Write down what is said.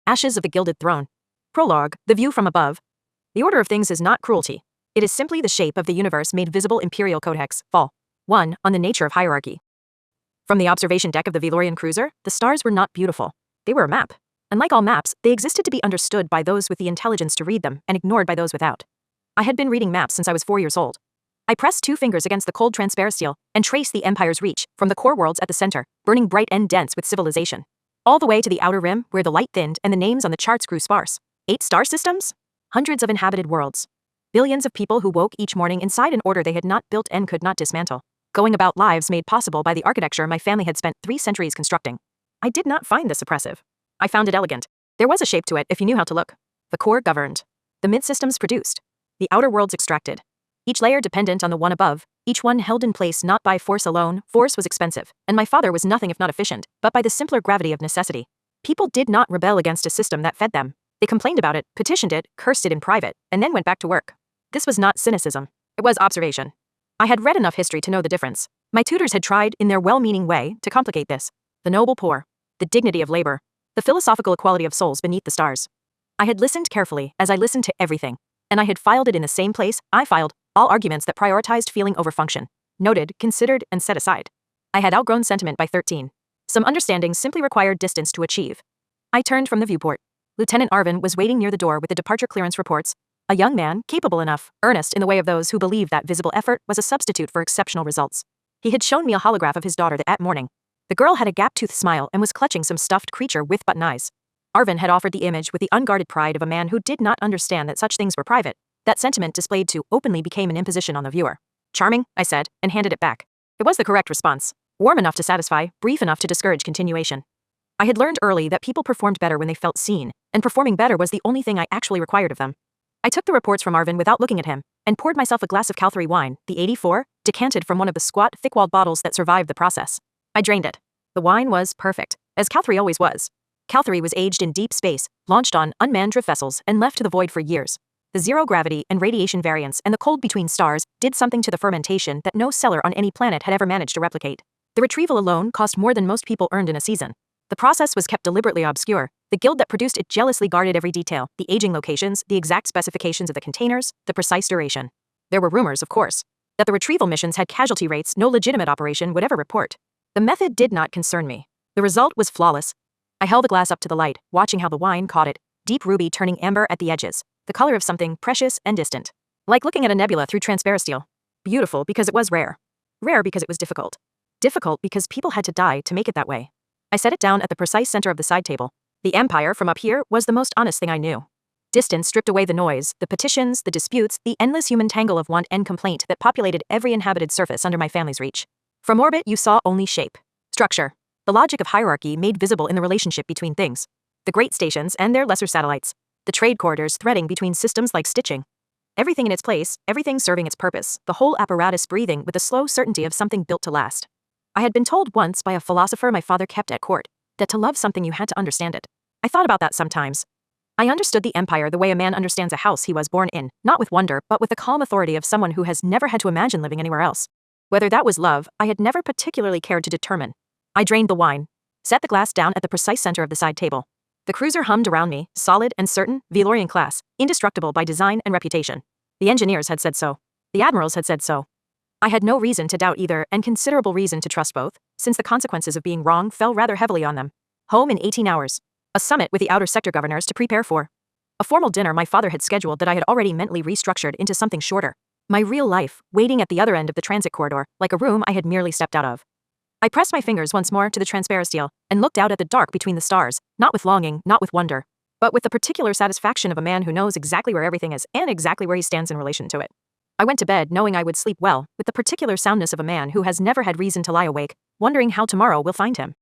Ashes of the Gilded Throne. Prologue, the view from above. The order of things is not cruelty. It is simply the shape of the universe made visible. Imperial Codex, Vol. 1, on the nature of hierarchy. From the observation deck of the Velorian cruiser, the stars were not beautiful. They were a map. Unlike all maps, they existed to be understood by those with the intelligence to read them and ignored by those without. I had been reading maps since I was 4 years old. I pressed 2 fingers against the cold transparisteel and traced the Empire's reach, from the core worlds at the center, burning bright and dense with civilization, all the way to the outer rim where the light thinned and the names on the charts grew sparse. 8 star systems? Hundreds of inhabited worlds. Billions of people who woke each morning inside an order they had not built and could not dismantle, going about lives made possible by the architecture my family had spent 3 centuries constructing. I did not find this oppressive. I found it elegant. There was a shape to it if you knew how to look. The core governed. The mid-systems produced. The outer worlds extracted. Each layer dependent on the one above, each one held in place not by force alone. Force was expensive, and my father was nothing if not efficient, but by the simpler gravity of necessity. People did not rebel against a system that fed them. They complained about it, petitioned it, cursed it in private, and then went back to work. This was not cynicism. It was observation. I had read enough history to know the difference. My tutors had tried, in their well-meaning way, to complicate this. The noble poor. The dignity of labor. The philosophical equality of souls beneath the stars. I had listened carefully, as I listened to everything. And I had filed it in the same place I filed all arguments that prioritized feeling over function. Noted, considered, and set aside. I had outgrown sentiment by 13. Some understandings simply required distance to achieve. I turned from the viewport. Lieutenant Arvin was waiting near the door with the departure clearance reports. A young man, capable enough, earnest in the way of those who believed that visible effort was a substitute for exceptional results. He had shown me a holograph of his daughter that morning. The girl had a gap-toothed smile and was clutching some stuffed creature with button eyes. Arvin had offered the image with the unguarded pride of a man who did not understand that such things were private. That sentiment displayed too openly became an imposition on the viewer. Charming, I said, and handed it back. It was the correct response. Warm enough to satisfy, brief enough to discourage continuation. I had learned early that people performed better when they felt seen, and performing better was the only thing I actually required of them. I took the reports from Arvin without looking at him, and poured myself a glass of Calthary wine, the 84, decanted from one of the squat, thick-walled bottles that survived the process. I drained it. The wine was perfect, as Calthary always was. Calthary was aged in deep space, launched on unmanned drift vessels, and left to the void for years. The zero gravity and radiation variance and the cold between stars did something to the fermentation that no cellar on any planet had ever managed to replicate. The retrieval alone cost more than most people earned in a season. The process was kept deliberately obscure. The guild that produced it jealously guarded every detail, the aging locations, the exact specifications of the containers, the precise duration. There were rumors, of course, that the retrieval missions had casualty rates no legitimate operation would ever report. The method did not concern me. The result was flawless. I held the glass up to the light, watching how the wine caught it, deep ruby turning amber at the edges, the color of something precious and distant. Like looking at a nebula through transparisteel. Beautiful because it was rare. Rare because it was difficult. Difficult because people had to die to make it that way. I set it down at the precise center of the side table. The Empire from up here was the most honest thing I knew. Distance stripped away the noise, the petitions, the disputes, the endless human tangle of want and complaint that populated every inhabited surface under my family's reach. From orbit you saw only shape. Structure. The logic of hierarchy made visible in the relationship between things. The great stations and their lesser satellites. The trade corridors threading between systems like stitching. Everything in its place, everything serving its purpose, the whole apparatus breathing with the slow certainty of something built to last. I had been told once by a philosopher my father kept at court, that to love something you had to understand it. I thought about that sometimes. I understood the Empire the way a man understands a house he was born in, not with wonder, but with the calm authority of someone who has never had to imagine living anywhere else. Whether that was love, I had never particularly cared to determine. I drained the wine, set the glass down at the precise center of the side table. The cruiser hummed around me, solid and certain, Velorian class, indestructible by design and reputation. The engineers had said so. The admirals had said so. I had no reason to doubt either, and considerable reason to trust both, since the consequences of being wrong fell rather heavily on them. Home in 18 hours. A summit with the outer sector governors to prepare for. A formal dinner my father had scheduled that I had already mentally restructured into something shorter. My real life, waiting at the other end of the transit corridor, like a room I had merely stepped out of. I pressed my fingers once more to the transparisteel, and looked out at the dark between the stars, not with longing, not with wonder, but with the particular satisfaction of a man who knows exactly where everything is and exactly where he stands in relation to it. I went to bed knowing I would sleep well, with the particular soundness of a man who has never had reason to lie awake, wondering how tomorrow will find him.